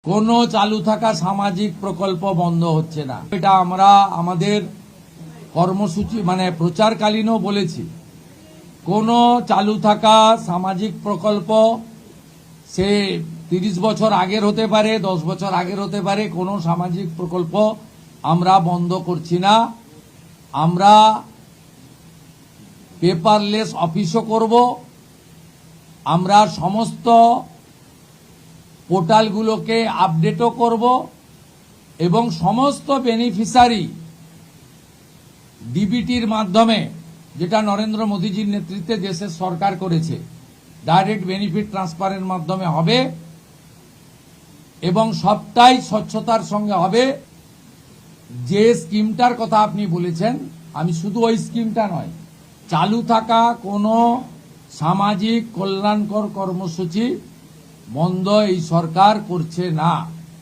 কোনো চালু থাকা সামাজিক প্রকল্প বন্ধ হচ্ছে না। এটা আমরা আমাদের কর্মসূচি প্রচারকালীনও বলেছি। কোনো চালু থাকা সামাজিক প্রকল্প সে 30 বছর আগের হতে পারে, 10 বছর আগের হতে পারে, কোনো সামাজিক প্রকল্প আমরা বন্ধ করছি না। আমরা পেপারলেস অফিসও করব, আমরা সমস্ত পোর্টালগুলোকে আপডেটও করব এবং সমস্ত বেনিফিশিয়ারি ডিবিটির মাধ্যমে, যেটা নরেন্দ্র মোদীজির নেতৃত্বে দেশের সরকার করেছে, ডাইরেক্ট বেনিফিট ট্রান্সফারের মাধ্যমে হবে এবং সবটাই স্বচ্ছতার সঙ্গে হবে। যে স্কিমটার কথা আপনি বলেছেন, আমি শুধু ওই স্কিমটা নয়, চালু থাকা কোনো সামাজিক কল্যাণকর কর্মসূচি বন্ধ এই সরকার করছে না।